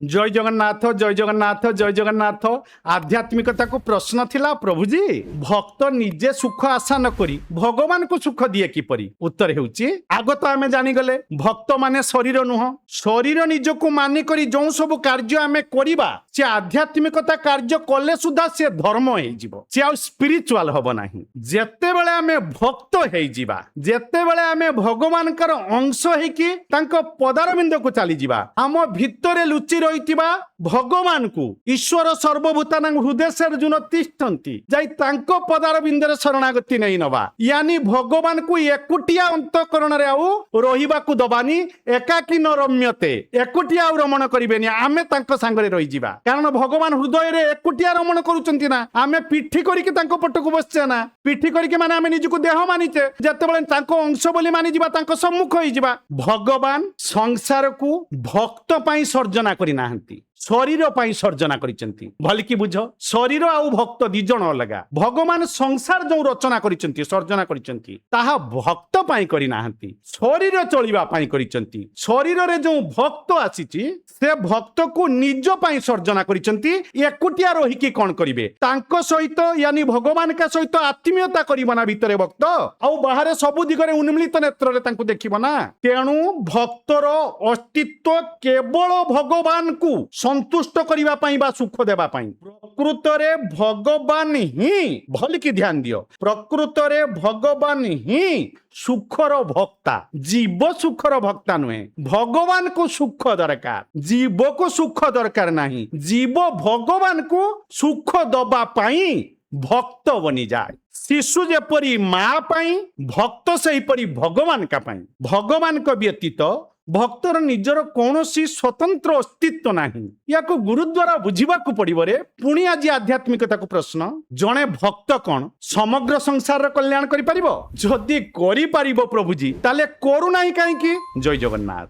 जय जगन्नाथ जय जगन्नाथ जय जगन्नाथ। आध्यात्मिकता को प्रश्न थिला प्रभुजी भक्त निजे सुख आशा न करी भगवान को सुख दिए किपरि? उत्तर हेउची आग तो आमे जानी गले भक्त माने शरीर नुह, शरीर निजको मानि करी जो सब कार्य आमे करिबा से आध्यात्मिकता कार्य कले सुधा से धर्म होई जिवो, से आ स्पिरिचुअल हबो नाही। जेते बेले आमे भक्त हेई जिबा, जेते बेले आमे भगवानकर अंश हेकी तांको पदारविंद को चली जिबा, आम भितरे लुचि रहितिबा भगवान को ईश्वर सर्वभूतानां हृदय जुन तिष्ठन्ति जाई तांको पदारविंदरे शरणागति नै नबा, यानी भगवान को एकुटिया अंतःकरण रे आउ रहिबाकू दबानी, एकाकी न रम्यते एकुटिया आउ रमण करिबेनी, आमे तांको संगरे रहि जिबा। कारण भगवान हृदय रे एकुटिया रमण करूचंती ना, आमे पिठी करिके तांको पटको बसचे ना, पिठी करिके माने आमे निजको देह मानिचे, जेतेबेले तांको अंश बोली मानि जिबा तांको सम्मुख होई जिबा। भगवान संसार को भक्त पाई सर्जना करि नाहंती, शरीर पाई सर्जना करिसेंती। भल कि बुझ, शरीर आउ भक्त दी जण अलगा। भगवान संसार जो रचना करिसेंती सर्जना करिसेंती ताहा भक्त पाई करि नाहंती, शरीर चलिबा पाई करिसेंती। शरीर रे जो भक्त आसीची से भक्त को निज पाई सर्जना करिसेंती। एकुटिया रही कि कोन करिवे तांको सहित, यानी भगवान का सहित आत्मीयता करिबो ना भितरे भक्त, आउ बाहर सबु दिगरे उन्मिलित नेत्र रे तांको देखिबो ना। तेणु भक्तर अस्तित्व केवल भगवान को संतुष्ट करिबा पाई बा सुख देबा पाई। प्रकृत रे भगवान ही, भल कि ध्यान दियो, प्रकृत रे भगवान ही सुखर भक्ता, जीव सुखर भक्ता नुहे। भगवान को सुख दरकार, जीव को सुख दरकार नहीं। जीव भगवान को सुख दबा पाई भक्त बनी जाए। शिशु जेपरी माँ पाई, भक्त सेहीपरी भगवान का पाई। भगवान को व्यतीत भक्तर निजर कौनसी स्वतंत्र अस्तित्व नहीं। या को गुरुद्वारा बुझिबाकू पड़िबो रे। पुणी आज आध्यात्मिकता को प्रश्न, जणे भक्त कौन समग्र संसार कल्याण करि परिबो? जदि करि परिबो प्रभुजी ताले करू नाही काहे कि? जय जगन्नाथ।